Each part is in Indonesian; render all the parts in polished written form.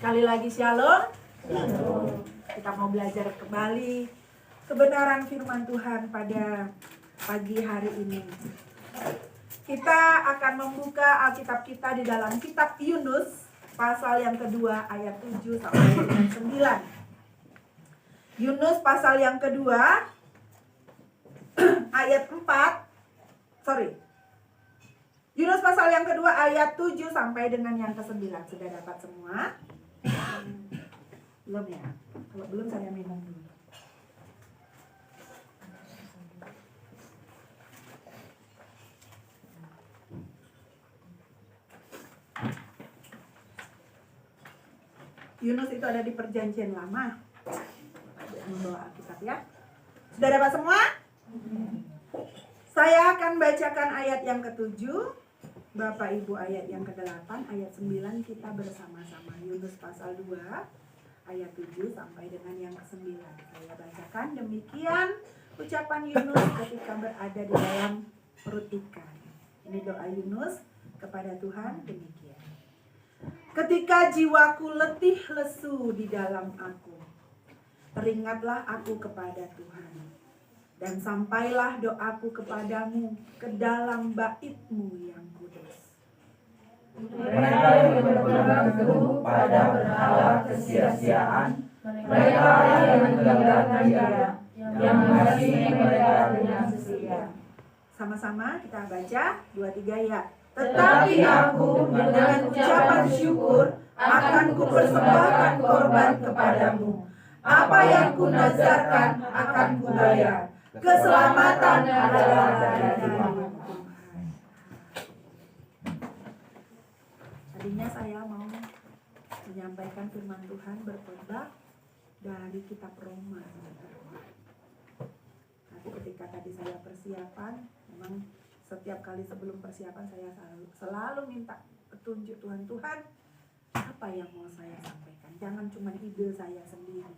Sekali lagi shalom. Kita mau belajar kembali kebenaran firman Tuhan pada pagi hari ini. Kita akan membuka Alkitab kita di dalam kitab Yunus pasal yang kedua ayat 7 sampai dengan 9. Yunus pasal yang kedua ayat 4. Yunus pasal yang kedua ayat 7 sampai dengan yang ke-9. Sudah dapat semua? Belum ya? Kalau belum saya minum dulu. Yunus itu ada di perjanjian lama. Membawa Alkitab ya. Sudah dapat semua? Saya akan bacakan ayat yang ke-7, Bapak Ibu ayat yang ke-8, ayat 9 kita bersama-sama. Yunus pasal 2 ayat 7 sampai dengan yang ke-9. Saya bacakan demikian ucapan Yunus ketika berada di dalam perut ikan. Ini doa Yunus kepada Tuhan demikian. Ketika jiwaku letih lesu di dalam aku, teringatlah aku kepada Tuhan. Dan sampailah doaku kepadamu ke dalam bait-Mu yang kudus. Mereka yang berpegang teguh pada berhala kesia-siaan, mereka yang meninggalkan Dia, yang mengasihi mereka dengan setia. Sama-sama kita baca 2-3 ya. Tetapi aku dengan ucapan syukur akan kupersembahkan korban kepadamu. Apa yang kunazarkan akan kubayar. Keselamatan adalah dari Tuhan. Tadinya saya mau menyampaikan firman Tuhan berkhotbah dari kitab Roma. Tapi ketika tadi saya persiapan, memang setiap kali sebelum persiapan saya selalu minta petunjuk Tuhan. Tuhan, apa yang mau saya sampaikan? Jangan cuma ide saya sendiri.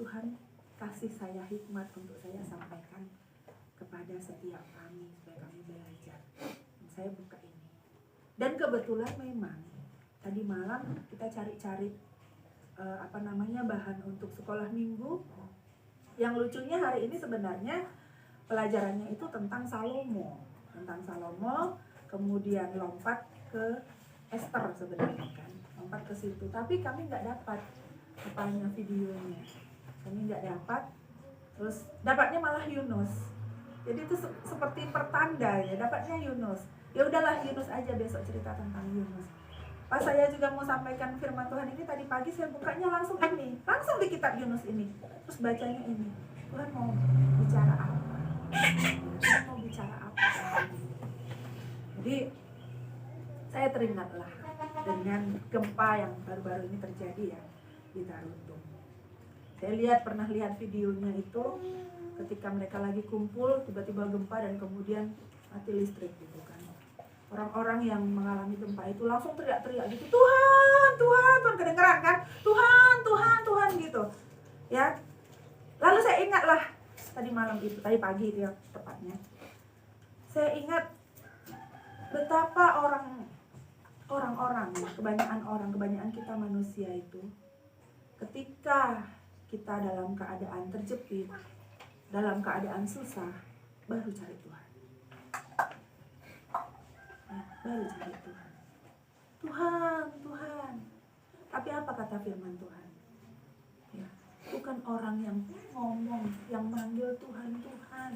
Tuhan, kasih saya hikmat untuk saya sampaikan kepada setiap kami supaya kami belajar. Saya buka ini. Dan kebetulan memang tadi malam kita cari-cari bahan untuk sekolah minggu. Yang lucunya hari ini sebenarnya pelajarannya itu tentang Salomo, kemudian lompat ke Esther sebenarnya kan, lompat ke situ. Tapi kami nggak dapat videonya. Kami nggak dapat, terus dapatnya malah Yunus. Jadi itu seperti pertanda ya, dapatnya Yunus. Ya udahlah Yunus aja, besok cerita tentang Yunus. Pas saya juga mau sampaikan firman Tuhan ini tadi pagi, saya bukanya langsung di kitab Yunus ini. Terus bacanya ini, Tuhan mau bicara apa? Jadi saya teringatlah dengan gempa yang baru-baru ini terjadi ya di Tarutung. Saya pernah lihat videonya itu ketika mereka lagi kumpul, tiba-tiba gempa dan kemudian mati listrik gitu kan. Orang-orang yang mengalami gempa itu langsung teriak-teriak gitu, Tuhan, kedengeran kan? Tuhan gitu. Ya. Lalu saya ingatlah tadi pagi itu ya tepatnya. Saya ingat betapa orang-orang, kebanyakan kita manusia itu ketika kita dalam keadaan terjepit, dalam keadaan susah, baru cari Tuhan. Baru cari Tuhan. Tuhan. Tapi apa kata firman Tuhan? Ya, bukan orang yang ngomong, yang manggil Tuhan. Bukan.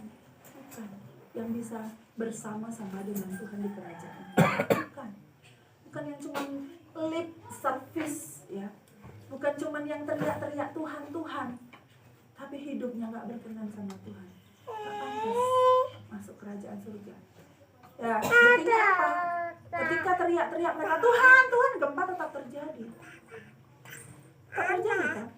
Yang bisa bersama-sama dengan Tuhan di kerajaan. Bukan yang cuma lip service ya. Bukan cuma yang teriak-teriak Tuhan, tapi hidupnya gak berkenan sama Tuhan. Gak pantas masuk kerajaan surga. Ya, buktinya apa? Ketika teriak-teriak mereka, Tuhan, gempa tetap terjadi. Tetap terjadi kan?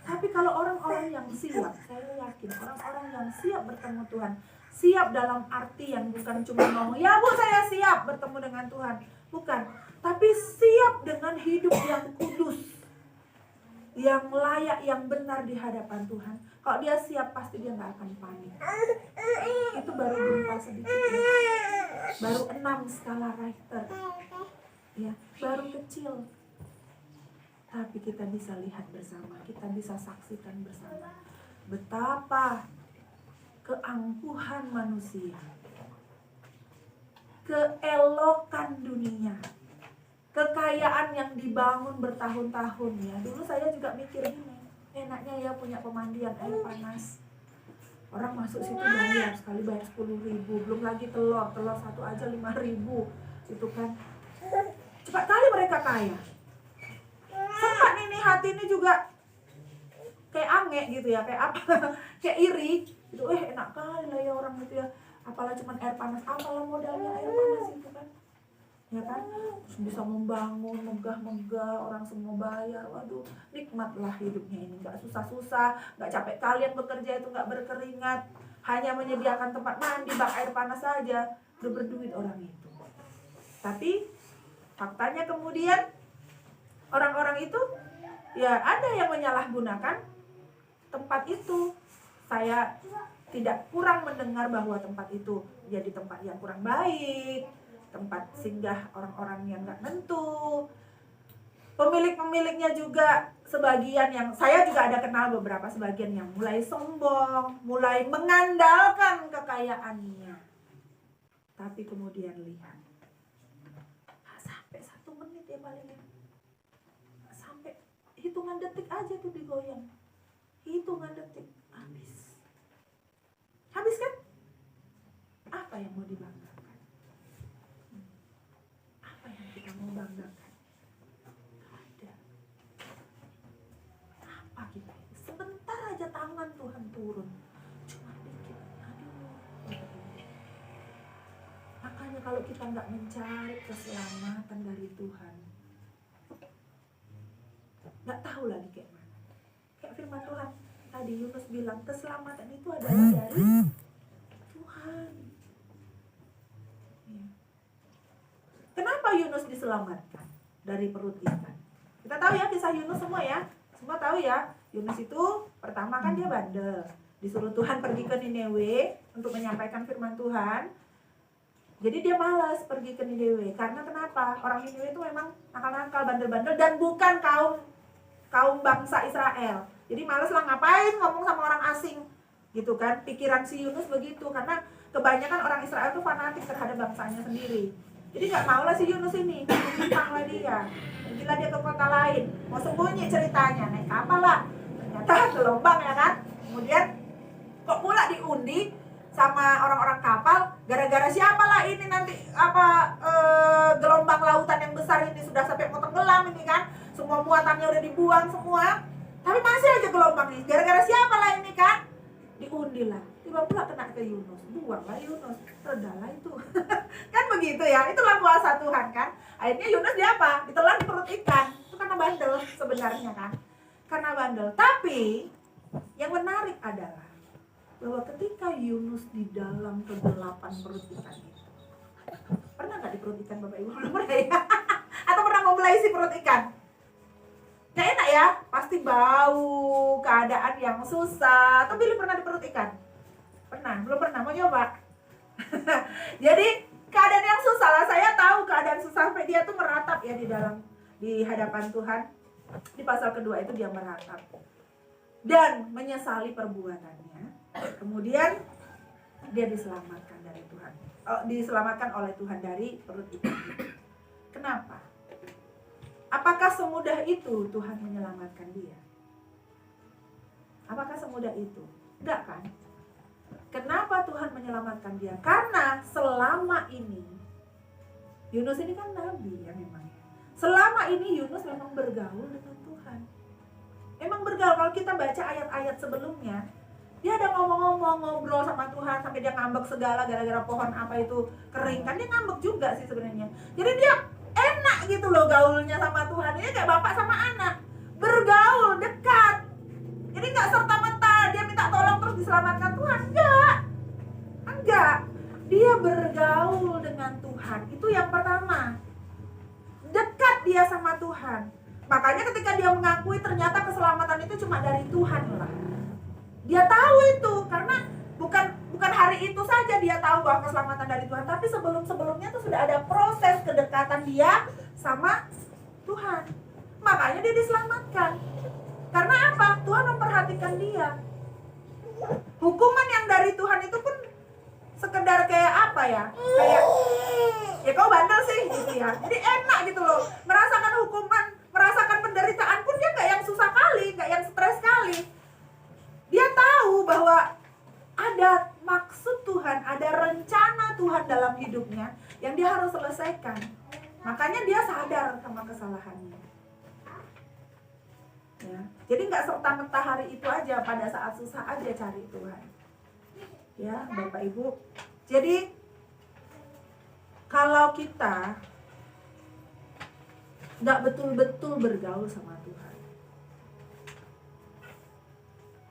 Tapi kalau orang-orang yang siap, saya yakin orang-orang yang siap bertemu Tuhan, siap dalam arti yang bukan cuma ngomong, ya Bu saya siap bertemu dengan Tuhan. Bukan, tapi siap dengan hidup yang kudus, yang layak, yang benar di hadapan Tuhan. Kalau dia siap, pasti dia gak akan panik. Itu baru gempa sedikit ya. Baru 6 skala Richter ya, baru kecil. Tapi kita bisa lihat bersama, kita bisa saksikan bersama betapa keangkuhan manusia, keelokan dunia, kekayaan yang dibangun bertahun-tahun ya. Dulu saya juga mikir gini, enaknya ya punya pemandian air panas. Orang masuk situ bayar, sekali bayar 10.000, belum lagi telur satu aja 5.000, itu kan. Cepat kali mereka kaya. Sempat ini hati ini juga kayak ange gitu ya, kayak apa, kayak iri. Itu enak kali lah ya orang itu ya. Apalah cuman air panas, apalah modalnya air panas itu kan. Ya kan, terus bisa membangun, megah-megah, orang semua bayar. Waduh, nikmatlah hidupnya ini, nggak susah-susah, nggak capek kalian bekerja itu, nggak berkeringat, hanya menyediakan tempat mandi, bak air panas saja, udah berduit orang itu. Tapi faktanya kemudian orang-orang itu ya ada yang menyalahgunakan tempat itu. Saya tidak kurang mendengar bahwa tempat itu jadi tempat yang kurang baik, tempat singgah orang-orang yang nggak nentu. Pemilik-pemiliknya juga sebagian yang, saya juga ada kenal beberapa sebagian yang mulai sombong, mulai mengandalkan kekayaannya. Tapi kemudian lihat, sampai 1 menit ya paling, sampai hitungan detik aja tuh digoyang, hitungan detik habis. Habis kan? Apa yang mau dibanggakan? Apa yang kita mau banggakan? Ada. Apa kita? Sebentar aja tangan Tuhan turun, cuma dikit. Aduh. Makanya kalau kita nggak mencari keselamatan dari Tuhan, nggak tahu lagi kayak mana. Kayak firman Tuhan tadi, Yunus bilang keselamatan itu adalah dari Tuhan. Ya. Kenapa Yunus diselamatkan dari perut ikan? Kita tahu ya kisah Yunus semua ya. Semua tahu ya. Yunus itu pertama kan dia bandel. Disuruh Tuhan pergi ke Niniwe untuk menyampaikan firman Tuhan. Jadi dia malas pergi ke Niniwe. Karena kenapa? Orang Niniwe itu memang nakal-nakal, bandel-bandel, dan bukan kaum bangsa Israel. Jadi malas lah, ngapain ngomong sama orang asing gitu kan. Pikiran si Yunus begitu, karena kebanyakan orang Israel tuh fanatik terhadap bangsanya sendiri. Jadi gak mau lah si Yunus ini, lah dia. Gila dia ke kota lain, mau sembunyi ceritanya, naik kapal lah. Ternyata gelombang ya kan. Kemudian kok pula diundi sama orang-orang kapal, gara-gara siapa lah ini nanti gelombang lautan yang besar ini sudah sampai mau tenggelam ini kan. Semua muatannya udah dibuang semua, tapi masih aja gelombang nih. Gara-gara siapa lah ini kan? Diundi lah. Tiba pula kena ke Yunus. Buanglah Yunus. Redalah itu. Kan begitu ya. Itulah kuasa Tuhan kan. Akhirnya Yunus dia apa? Ditelan di perut ikan. Itu karena bandel sebenarnya kan. Karena bandel. Tapi yang menarik adalah bahwa ketika Yunus di dalam kegelapan perut ikan itu. Pernah nggak di perut ikan Bapak Ibu? Belum pernah ya? Atau pernah memulai isi perut ikan? Nggak enak ya, pasti bau, keadaan yang susah. Atau Billy pernah di perut ikan? Pernah? Belum pernah? Mau coba? Jadi keadaan yang susah lah. Saya tahu keadaan susah sampai dia tuh meratap ya di hadapan Tuhan. Di pasal kedua itu dia meratap dan menyesali perbuatannya. Kemudian dia diselamatkan dari Tuhan. Diselamatkan oleh Tuhan dari perut ikan. Kenapa? Apakah semudah itu Tuhan menyelamatkan dia? Apakah semudah itu? Enggak kan? Kenapa Tuhan menyelamatkan dia? Karena selama ini Yunus ini kan nabi ya memang. Selama ini Yunus memang bergaul dengan Tuhan. Memang bergaul. Kalau kita baca ayat-ayat sebelumnya, dia ada ngomong-ngomong, ngobrol sama Tuhan sampai dia ngambek segala gara-gara pohon apa itu kering. Kan dia ngambek juga sih sebenarnya. Jadi dia enak gitu loh gaulnya sama Tuhan. Ini kayak bapak sama anak, bergaul dekat. Jadi nggak serta-merta dia minta tolong terus diselamatkan Tuhan. Enggak. Dia bergaul dengan Tuhan. Itu yang pertama. Dekat dia sama Tuhan. Makanya ketika dia mengakui ternyata keselamatan itu cuma dari Tuhan lah. Dia tahu itu karena bukan hari itu saja dia tahu bahwa keselamatan dari Tuhan, tapi sebelumnya tuh sudah ada proses kedekatan dia sama Tuhan. Makanya dia diselamatkan. Karena apa? Tuhan memperhatikan dia. Hukuman yang dari Tuhan itu pun sekedar kayak apa ya? Kayak ya kau bandel sih gitu ya. Jadi enak gitu loh. Merasakan hukuman, merasakan penderitaan pun dia nggak yang susah kali, nggak yang stres kali. Dia tahu bahwa ada maksud Tuhan, ada rencana Tuhan dalam hidupnya yang dia harus selesaikan. Makanya dia sadar sama kesalahannya. Ya. Jadi nggak serta-merta hari itu aja, pada saat susah aja cari Tuhan. Ya, Bapak Ibu. Jadi kalau kita nggak betul-betul bergaul sama Tuhan,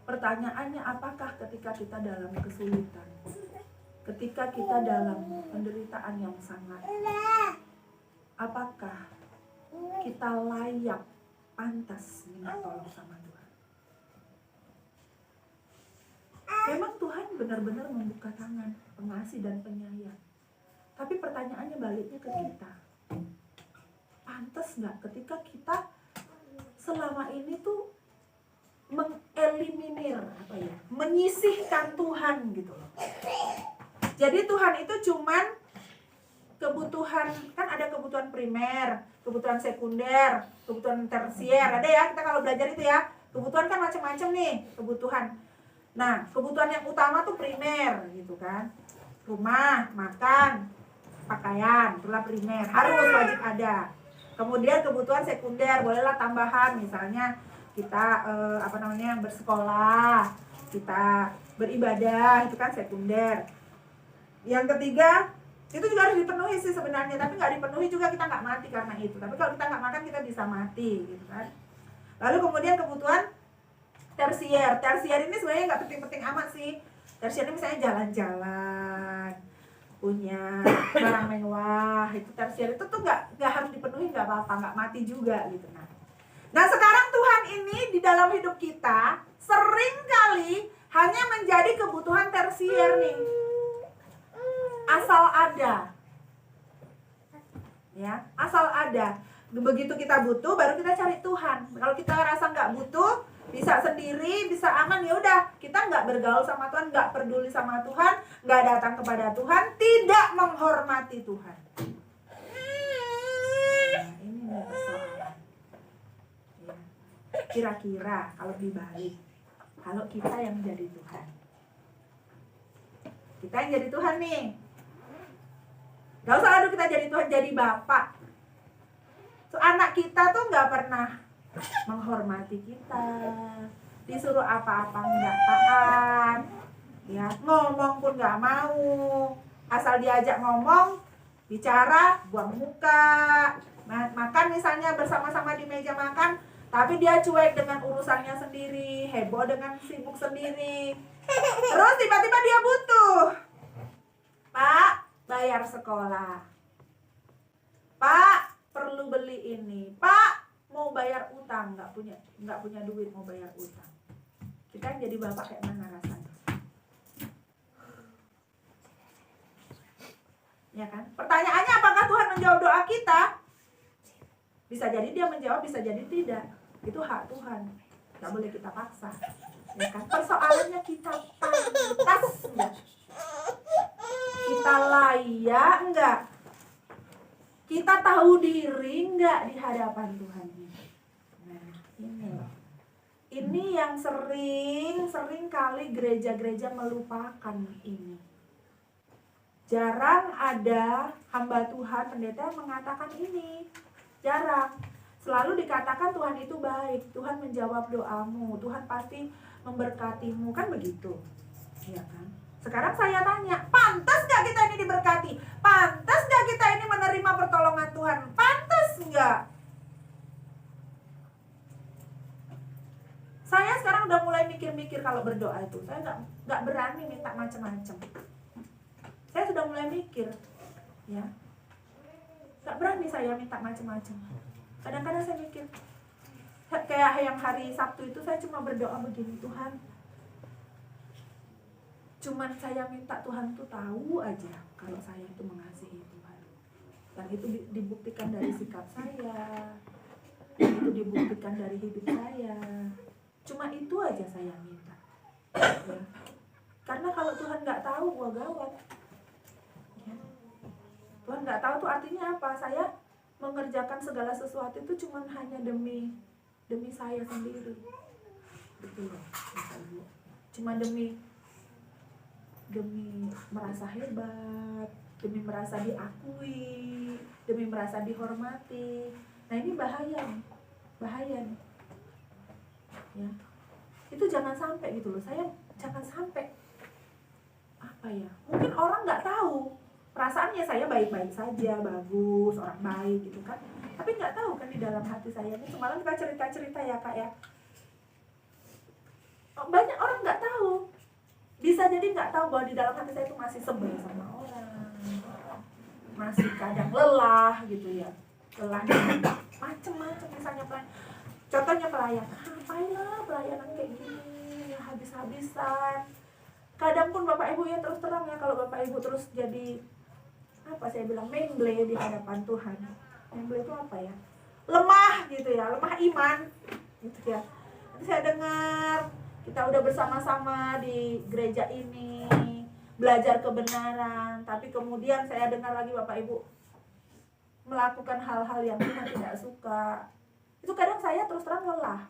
pertanyaannya apakah ketika kita dalam kesulitan, ketika kita dalam penderitaan yang sangat, apakah kita layak, pantas minta tolong sama Tuhan? Memang Tuhan benar-benar membuka tangan, pengasih dan penyayang. Tapi pertanyaannya baliknya ke kita. Pantas nggak ketika kita selama ini tuh mengeliminir, menyisihkan Tuhan gitu loh. Jadi Tuhan itu cuman kebutuhan, kan ada kebutuhan primer, kebutuhan sekunder, kebutuhan tersier, ada ya, kita kalau belajar itu ya, kebutuhan kan macam-macam nih, kebutuhan. Nah, kebutuhan yang utama tuh primer gitu kan, rumah, makan, pakaian, itulah primer, harus wajib ada. Kemudian kebutuhan sekunder, bolehlah tambahan, misalnya kita bersekolah, kita beribadah, itu kan sekunder. Yang ketiga, itu juga harus dipenuhi sih sebenarnya, tapi nggak dipenuhi juga kita nggak mati karena itu. Tapi kalau kita nggak makan kita bisa mati gitu kan. Lalu kemudian kebutuhan tersier. Tersier ini sebenarnya nggak penting-penting amat sih. Tersier ini misalnya jalan-jalan, punya barang mewah, itu tersier itu tuh nggak harus dipenuhi, nggak apa-apa, nggak mati juga gitu. Nah sekarang Tuhan ini di dalam hidup kita sering kali hanya menjadi kebutuhan tersier nih. Asal ada, ya, asal ada. Begitu kita butuh, baru kita cari Tuhan. Kalau kita rasa nggak butuh, bisa sendiri, bisa aman, ya udah, kita nggak bergaul sama Tuhan, nggak peduli sama Tuhan, nggak datang kepada Tuhan, tidak menghormati Tuhan. Nah, ini nih persoalan. Ya. Kira-kira kalau dibalik, kalau kita yang jadi Tuhan, kita yang jadi Tuhan nih. Gak usah aduh kita jadi Tuhan, jadi Bapak. So, anak kita tuh gak pernah menghormati kita. Disuruh apa-apa gak taat, ya, ngomong pun gak mau. Asal diajak ngomong, bicara, buang muka. Makan misalnya bersama-sama di meja makan, tapi dia cuek dengan urusannya sendiri, heboh dengan sibuk sendiri. Terus tiba-tiba dia butuh, Pak, bayar sekolah. Pak, perlu beli ini. Pak, mau bayar utang, nggak punya duit mau bayar utang. Kita jadi bapak kayak mana rasanya? Ya kan? Pertanyaannya apakah Tuhan menjawab doa kita? Bisa jadi dia menjawab, bisa jadi tidak. Itu hak Tuhan. Nggak boleh kita paksa. Ya kan? Persoalannya kita pantas enggak? Kita layak enggak? Kita tahu diri enggak di hadapan Tuhan ini? Nah, ini yang sering kali gereja-gereja melupakan ini. Jarang ada hamba Tuhan, pendeta yang mengatakan ini. Jarang. Selalu dikatakan Tuhan itu baik, Tuhan menjawab doamu, Tuhan pasti memberkatimu, kan begitu, ya kan? Sekarang saya tanya, pantas gak kita ini diberkati? Pantas gak kita ini menerima pertolongan Tuhan? Pantas gak? Saya sekarang udah mulai mikir-mikir kalau berdoa itu. Saya gak berani minta macam-macam. Saya sudah mulai mikir, ya. Gak berani saya minta macam-macam. Kadang-kadang saya mikir, kayak yang hari Sabtu itu saya cuma berdoa begini, Tuhan, cuman saya minta Tuhan tuh tahu aja kalau saya itu mengasihi Tuhan. Dan itu dibuktikan dari sikap saya, itu dibuktikan dari hidup saya. Cuma itu aja saya minta. Ya. Karena kalau Tuhan nggak tahu, gua gawat. Ya. Tuhan nggak tahu tuh artinya apa? Saya mengerjakan segala sesuatu itu cuma hanya demi saya sendiri. Gitu loh, Ibu. Cuma demi merasa hebat, demi merasa diakui, demi merasa dihormati. Nah ini bahaya nih. Ya, itu jangan sampai gitu loh. Saya jangan sampai apa ya? Mungkin orang nggak tahu perasaannya saya baik-baik saja, bagus, orang baik gitu kan. Tapi nggak tahu kan di dalam hati saya ini. Semalam kita cerita ya Kak ya. Banyak orang nggak tahu. Bisa jadi nggak tahu bahwa di dalam hati saya itu masih sebel sama orang, masih kadang lelah gitu ya, lelah dengan macem-macem. Misalnya contohnya pelayan, ngapainlah pelayanan kayak gini, habis-habisan. Kadang pun Bapak Ibu ya terus terang ya, kalau Bapak Ibu terus jadi apa saya bilang memble di hadapan Tuhan. Memble itu apa ya? Lemah gitu ya, lemah iman gitu ya. Nanti saya dengar kita udah bersama-sama di gereja ini belajar kebenaran, tapi kemudian saya dengar lagi Bapak Ibu melakukan hal-hal yang Tuhan tidak suka. Itu kadang saya terus terang lelah.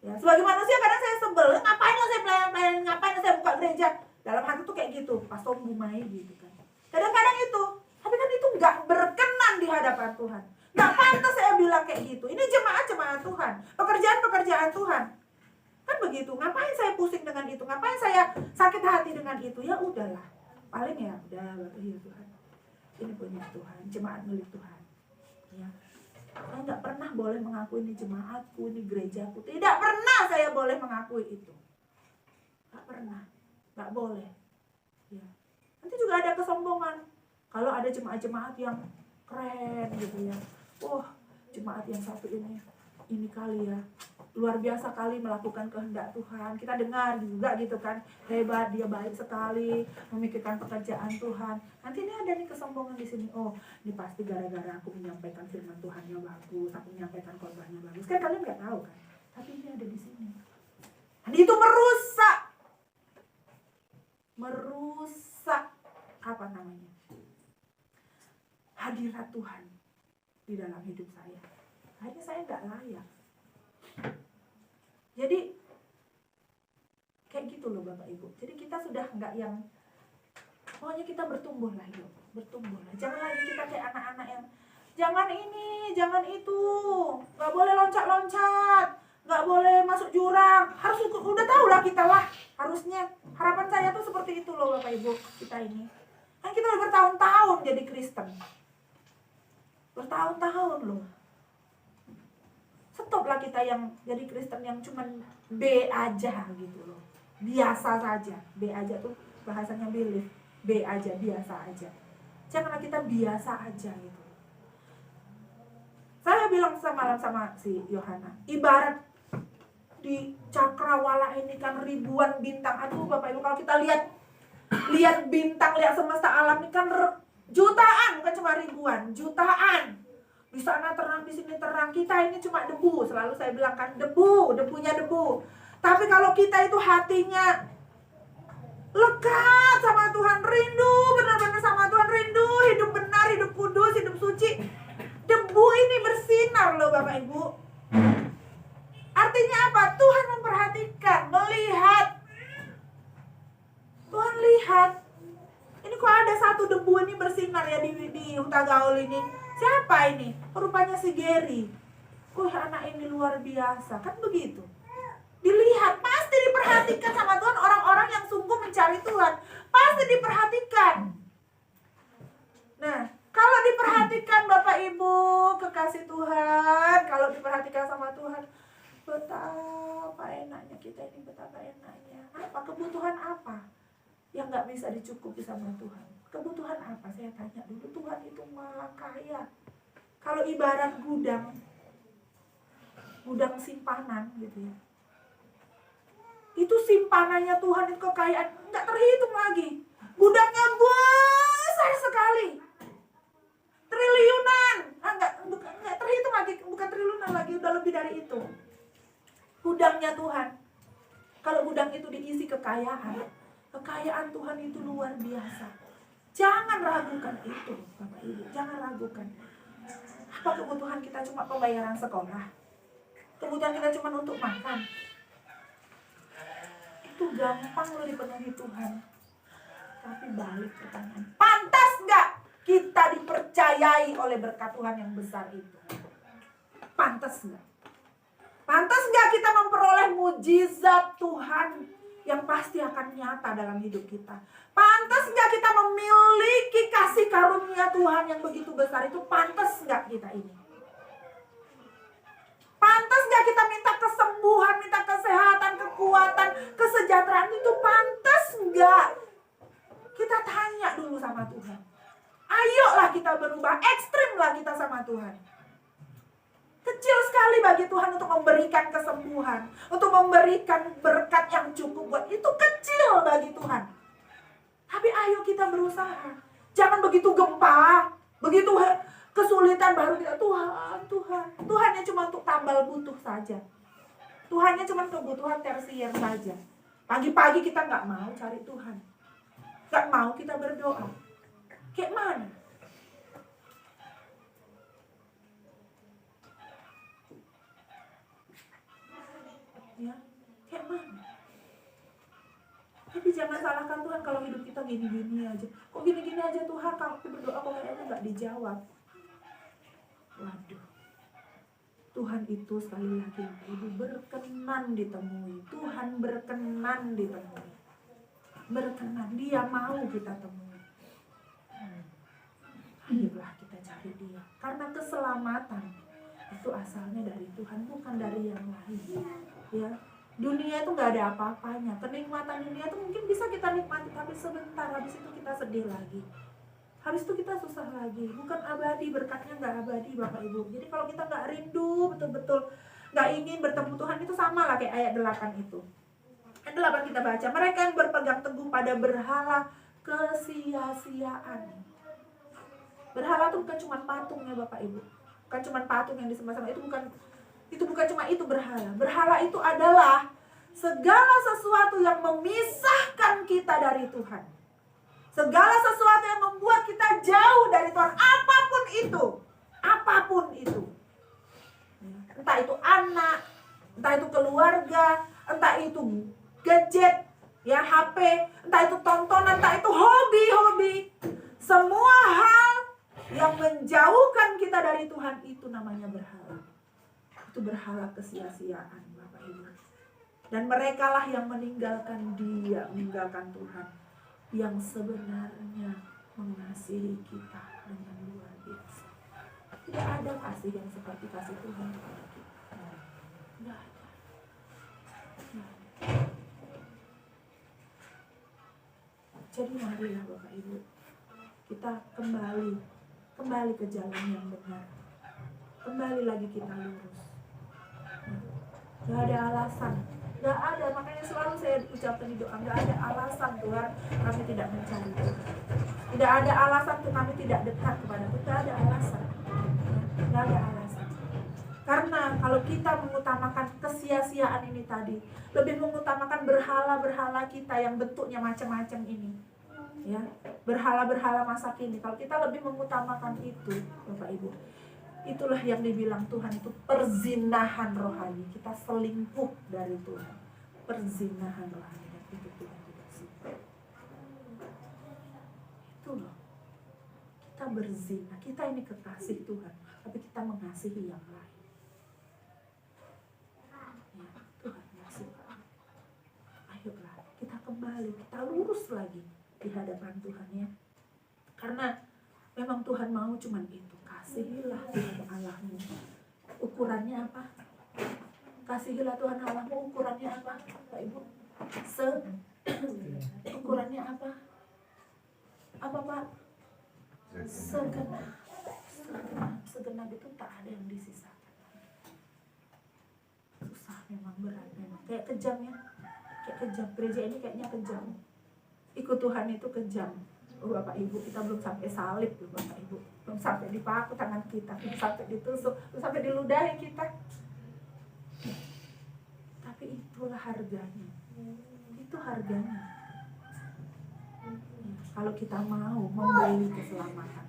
Ya, sebagai manusia kadang saya sebel, ngapain saya pelayan, ngapain saya buka gereja. Dalam hati tuh kayak gitu, pas Gumai gitu kan. Kadang-kadang itu, tapi kan itu nggak berkenan di hadapan Tuhan. Nggak pantas saya bilang kayak gitu. Ini jemaat Tuhan, pekerjaan Tuhan. Kan begitu, ngapain saya pusing dengan itu, ngapain saya sakit hati dengan itu. Ya udahlah, paling ya udah ya Tuhan, ini punya Tuhan, jemaat milik Tuhan ya. Saya nggak pernah boleh mengakui ini jemaatku, ini gerejaku. Tidak pernah saya boleh mengakui itu, nggak pernah, nggak boleh ya. Nanti juga ada kesombongan kalau ada jemaat-jemaat yang keren gitu ya. Wah, jemaat yang satu ini kali ya, luar biasa kali melakukan kehendak Tuhan. Kita dengar juga gitu kan, hebat, dia baik sekali memikirkan pekerjaan Tuhan. Nanti ini ada nih kesombongan di sini. Oh, ini pasti gara-gara aku menyampaikan firman Tuhannya bagus, aku menyampaikan khotbahnya bagus. Kan kalian nggak tahu kan? Tapi ini ada di sini. Dan itu merusak apa namanya? Hadirat Tuhan di dalam hidup saya. Akhirnya saya nggak layak. Jadi kayak gitu loh Bapak Ibu. Jadi kita sudah nggak yang, pokoknya kita bertumbuh lah. Jangan lagi kita kayak anak-anak yang jangan ini, jangan itu, nggak boleh loncat-loncat, nggak boleh masuk jurang. Harus udah tahu lah kita lah. Harusnya harapan saya tuh seperti itu loh Bapak Ibu, kita ini. Kan kita udah bertahun-tahun jadi Kristen. Bertahun-tahun loh. Stoplah kita yang jadi Kristen yang cuman B aja gitu loh. Biasa saja. B aja tuh bahasanya belief. B aja, biasa aja. Janganlah kita biasa aja gitu. Saya bilang semalam sama si Yohana, ibarat di cakrawala ini kan ribuan bintang. Aduh Bapak Ibu, kalau kita lihat bintang, lihat semesta alam ini kan jutaan, bukan cuma ribuan, jutaan. Di sana terang, di sini terang. Kita ini cuma debu. Selalu saya bilang kan debunya debu. Tapi kalau kita itu hatinya lekat sama Tuhan, rindu benar-benar sama Tuhan, rindu hidup benar, hidup kudus, hidup suci, debu ini bersinar loh Bapak Ibu. Artinya apa? Tuhan memperhatikan, melihat. Tuhan lihat, ini kok ada satu debu ini bersinar ya di Huta Gaul ini. Siapa ini? Rupanya si Gary. Anak ini luar biasa. Kan begitu. Dilihat, pasti diperhatikan sama Tuhan. Orang-orang yang sungguh mencari Tuhan pasti diperhatikan. Nah, kalau diperhatikan Bapak Ibu kekasih Tuhan, kalau diperhatikan sama Tuhan, betapa enaknya kita ini, betapa enaknya. Apa kebutuhan apa yang nggak bisa dicukupi sama Tuhan? Kebutuhan apa? Saya tanya dulu. Tuhan itu maha kaya. Kalau ibarat gudang simpanan gitu ya, itu simpanannya Tuhan, itu kekayaan nggak terhitung lagi. Gudangnya besar sekali, triliunan, nggak terhitung lagi, bukan triliunan lagi, udah lebih dari itu. Gudangnya Tuhan. Kalau gudang itu diisi kekayaan Tuhan itu luar biasa. Jangan ragukan itu, Bapak Ibu. Jangan ragukan. Apa kebutuhan kita cuma pembayaran sekolah? Kebutuhan kita cuma untuk makan? Itu gampang loh dipenuhi Tuhan. Tapi balik pertanyaan, pantas nggak kita dipercayai oleh berkat Tuhan yang besar itu? Pantas nggak? Pantas nggak kita memperoleh mujizat Tuhan yang pasti akan nyata dalam hidup kita? Pantas nggak kita memiliki kasih karunia Tuhan yang begitu besar itu? Pantas nggak kita ini? Pantas nggak kita minta kesembuhan, minta kesehatan, kekuatan, kesejahteraan itu? Pantas nggak? Kita tanya dulu sama Tuhan. Ayolah kita berubah, ekstrimlah kita sama Tuhan. Kecil sekali bagi Tuhan untuk memberikan kesembuhan, untuk memberikan berkat yang cukup buat itu, kecil bagi Tuhan. Tapi ayo kita berusaha. Jangan begitu gempa, begitu kesulitan baru kita Tuhannya cuma untuk tambal butuh saja. Tuhannya cuma kebutuhan tersier saja. Pagi-pagi kita nggak mau cari Tuhan, nggak mau kita berdoa. Kayak mana? Ya, kayak mana? Tapi jangan salahkan Tuhan kalau hidup kita gini-gini aja. Kok gini-gini aja Tuhan, kalau aku berdoa kok kayaknya nggak dijawab. Waduh. Tuhan itu sekali lagi Ibu berkenan ditemui. Tuhan berkenan ditemui. Berkenan, Dia mau kita temui. Ayolah kita cari Dia. Karena keselamatan itu asalnya dari Tuhan, bukan dari yang lain. Ya, dunia itu nggak ada apa-apanya. Kenikmatan dunia itu mungkin bisa kita nikmati, tapi sebentar, habis itu kita sedih lagi. Habis itu kita susah lagi. Bukan abadi, berkatnya nggak abadi, Bapak Ibu. Jadi kalau kita nggak rindu, betul-betul nggak ingin bertemu Tuhan, itu sama lah kayak ayat 8 itu. Ayat 8 kita baca, mereka yang berpegang teguh pada berhala kesia-siaan. Berhala itu bukan cuma patung ya Bapak Ibu. Bukan cuma patung yang disembah-sembah, itu bukan cuma itu berhala. Berhala itu adalah segala sesuatu yang memisahkan kita dari Tuhan. Segala sesuatu yang membuat kita jauh dari Tuhan. Apapun itu. Apapun itu. Entah itu anak, entah itu keluarga, entah itu gadget, ya HP, entah itu tontonan, entah itu hobi-hobi. Semua hal yang menjauhkan kita dari Tuhan itu namanya berhala. Itu berhala kesia-siaan Bapak Ibu. Dan merekalah yang meninggalkan Dia, meninggalkan Tuhan, yang sebenarnya mengasihi kita dengan luar biasa. Tidak ada kasih yang seperti kasih Tuhan kepada kita. Tidak ada. Jadi marilah Bapak Ibu, kita kembali ke jalan yang benar. Kembali lagi kita lurus. Gak ada alasan, gak ada, makanya selalu saya ucapkan di doa, gak ada alasan Tuhan kami tidak mencari Tuhan. Tidak ada alasan untuk kami tidak dekat kepada Tuhan. Gak ada alasan. Gak ada alasan. Karena kalau kita mengutamakan kesia-siaan ini tadi, lebih mengutamakan berhala-berhala kita yang bentuknya macam-macam ini, ya, berhala-berhala masa kini, kalau kita lebih mengutamakan itu Bapak Ibu, itulah yang dibilang Tuhan itu perzinahan rohani. Kita selingkuh dari Tuhan. Perzinahan rohani, dan itu Tuhan tidak suka. Itu loh. Kita berzina. Kita ini kekasih Tuhan, tapi kita mengasihi yang lain. Ya, Tuhan tidak suka. Ayolah kita kembali, kita lurus lagi di hadapan Tuhan ya. Karena memang Tuhan mau cuman itu. Kasihilah Tuhan Allahmu. Ukurannya apa? Kasihilah Tuhan Allahmu, ukurannya apa Pak Ibu? Ukurannya apa? Apa Pak? Segenap. Segenap itu tak ada yang disisakan. Susah memang, berat memang. Kayak kejam ya. Kayak kejam. Gereja ini kayaknya kejam. Ikut Tuhan itu kejam. Oh Bapak Ibu, kita belum sampai salib loh Bapak Ibu. Belum sampai dipaku tangan kita, belum sampai ditusuk, belum sampai diludahi kita. harganya. Itu harganya. Kalau kita mau membeli keselamatan,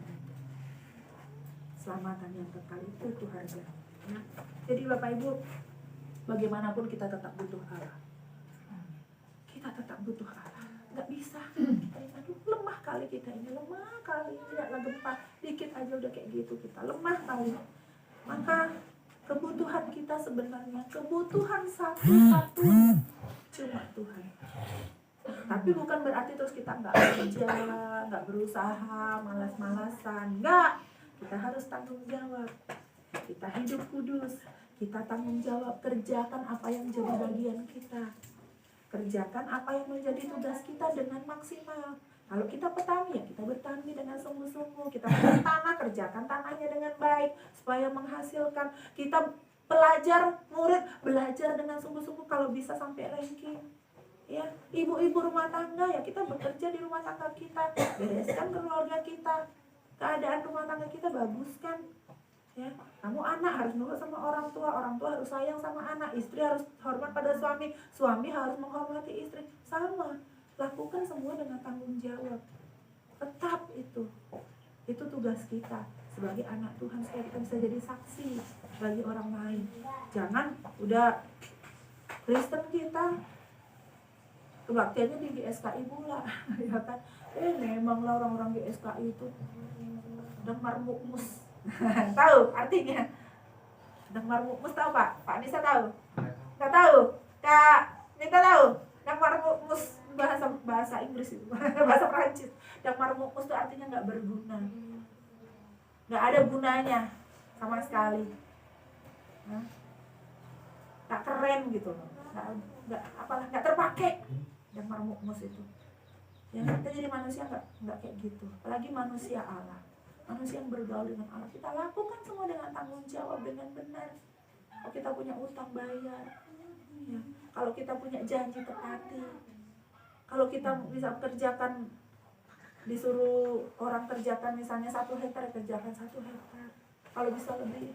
keselamatan yang kekal, itu harganya. Ya. Jadi Bapak Ibu, bagaimanapun kita tetap butuh Allah. Kita tetap butuh Allah. Nggak bisa. Aduh, lemah kali kita ini, lemah kali. Lihatlah gempa, dikit aja udah kayak gitu kita. Lemah kali. Maka kebutuhan kita sebenarnya, kebutuhan satu-satunya cuma Tuhan. Tapi bukan berarti terus kita nggak kerja, nggak berusaha, malas-malasan. Nggak. Kita harus tanggung jawab. Kita hidup kudus. Kita tanggung jawab, kerjakan apa yang jadi bagian kita. Kerjakan apa yang menjadi tugas kita dengan maksimal. Kalau kita petani, ya kita bertani dengan sungguh-sungguh. Kita punya tanah, kerjakan tanahnya dengan baik supaya menghasilkan. Kita pelajar, murid, belajar dengan sungguh-sungguh kalau bisa sampai ranking. Ya, ibu-ibu rumah tangga, ya kita bekerja di rumah tangga kita, bereskan keluarga kita, keadaan rumah tangga kita baguskan. Ya, kamu anak harus nurut sama orang tua harus sayang sama anak, istri harus hormat pada suami harus menghormati istri. Sama, lakukan semua dengan tanggung jawab. Tetap itu tugas kita sebagai anak Tuhan, supaya kita bisa jadi saksi bagi orang lain. Jangan udah Kristen kita kebaktiannya di GSKI pula, ya kan? Memanglah orang-orang GSKI itu demar mukmus. Tahu artinya? Demar mukmus tahu Pak? Pak Nisa tahu? Nggak tahu? Kak Minta tahu? Demar mukmus bahasa Inggris itu, bahasa Prancis. Demar mukmus itu artinya nggak berguna, nggak ada gunanya sama sekali, nggak keren gitu, nggak terpakai. Demar mukmus itu. Ya, kita jadi manusia nggak kayak gitu. Apalagi manusia Allah. Manusia yang bergaul dengan Allah, kita lakukan semua dengan tanggung jawab, dengan benar. Kalau kita punya utang bayar, ya. Kalau kita punya janji tepati, kalau kita bisa kerjakan, disuruh orang kerjakan misalnya 1 hektar, kerjakan 1 hektar. Kalau bisa lebih,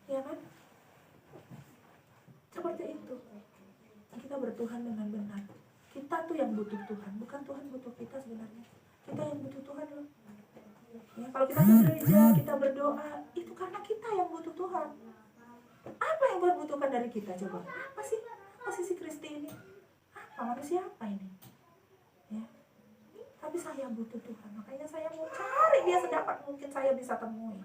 ya kan? Seperti itu. Kita bertuhan dengan benar. Kita tuh yang butuh Tuhan, bukan Tuhan butuh kita sebenarnya. Kita yang butuh Tuhan loh. Ya, kalau kita ke gereja, kita berdoa, itu karena kita yang butuh Tuhan. Apa yang Tuhan butuhkan dari kita coba? Apa sih posisi Kristi ini? Apa manusia apa ini? Ya. Tapi saya butuh Tuhan, makanya saya mau cari dia sedapat mungkin saya bisa temui.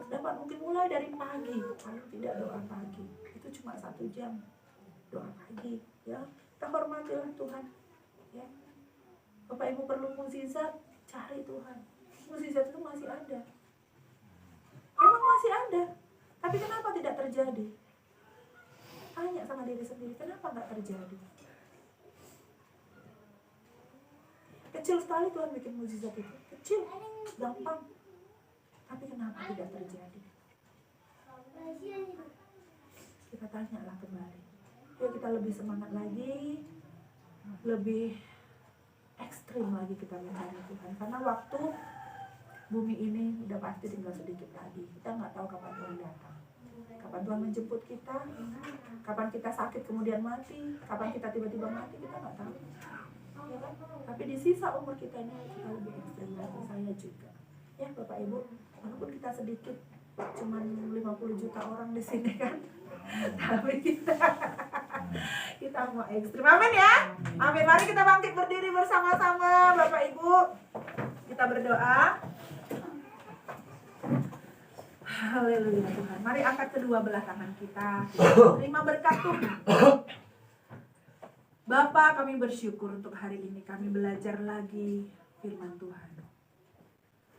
Sedapat mungkin mulai dari pagi, kalau tidak doa pagi, itu cuma 1 jam doa pagi. Ya, kita hormatilah Tuhan. Ya. Bapak Ibu perlu mukjizat, cari Tuhan. Mukjizat itu masih ada. Emang masih ada. Tapi kenapa tidak terjadi? Tanya sama diri sendiri, kenapa nggak terjadi? Kecil sekali Tuhan bikin mukjizat itu. Kecil, gampang. Tapi kenapa tidak terjadi? Kita tanyalah kembali. Yuk kita lebih semangat lagi, lebih ekstrim lagi kita mencari Tuhan. Karena waktu bumi ini udah pasti tinggal sedikit lagi. Kita nggak tahu kapan Tuhan datang, kapan Tuhan menjemput kita, kapan kita sakit kemudian mati, kapan kita tiba-tiba mati, kita nggak tahu. Ya kan? Tapi di sisa umur kita ini kita lebih ekstrim lagi, saya juga. Ya Bapak Ibu, walaupun kita sedikit, cuman 50 juta orang di sini kan, tapi kita mau ekstrim. Amin ya. Amin. Mari kita bangkit berdiri bersama-sama Bapak Ibu. Kita berdoa. Haleluya Tuhan. Mari angkat kedua belah tangan kita. Terima berkat Tuhan. Bapa, kami bersyukur untuk hari ini kami belajar lagi firman Tuhan.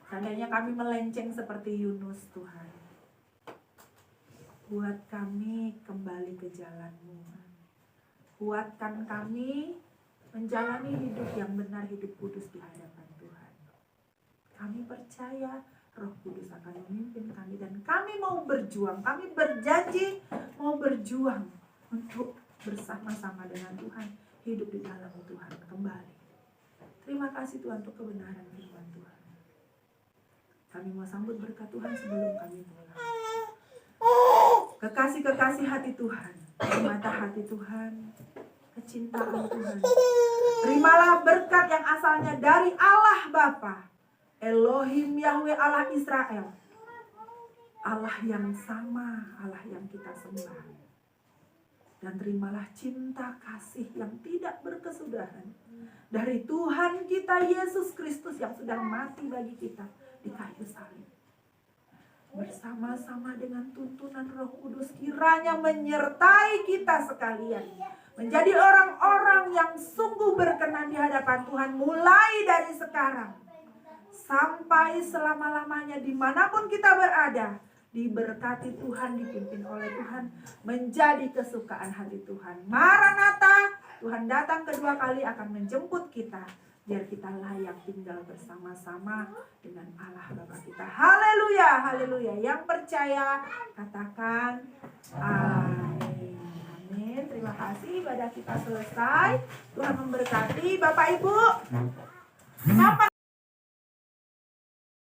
Seandainya kami melenceng seperti Yunus Tuhan, buat kami kembali ke jalan-Mu. Kuatkan kami menjalani hidup yang benar, hidup kudus di hadapan Tuhan. Kami percaya Roh Kudus akan memimpin kami dan kami mau berjuang. Kami berjanji mau berjuang untuk bersama-sama dengan Tuhan, hidup di dalam Tuhan kembali. Terima kasih Tuhan untuk kebenaran firman Tuhan. Kami mau sambut berkat Tuhan sebelum kami pulang. Kekasih-kekasih hati Tuhan, mata hati Tuhan, kecintaan Tuhan. Terimalah berkat yang asalnya dari Allah Bapa, Elohim Yahweh Allah Israel, Allah yang sama, Allah yang kita sembah. Dan terimalah cinta kasih yang tidak berkesudahan dari Tuhan kita Yesus Kristus yang sudah mati bagi kita di kayu salib. Bersama-sama dengan tuntunan Roh Kudus kiranya menyertai kita sekalian menjadi orang-orang yang sungguh berkenan di hadapan Tuhan mulai dari sekarang sampai selama-lamanya dimanapun kita berada. Diberkati Tuhan, dipimpin oleh Tuhan, menjadi kesukaan hati Tuhan. Maranatha, Tuhan datang kedua kali akan menjemput kita, biar kita layak tinggal bersama-sama dengan Allah Bapa kita. Haleluya, haleluya. Yang percaya katakan amin. Amin. Terima kasih, ibadah kita selesai. Tuhan memberkati. Bapak Ibu, kapan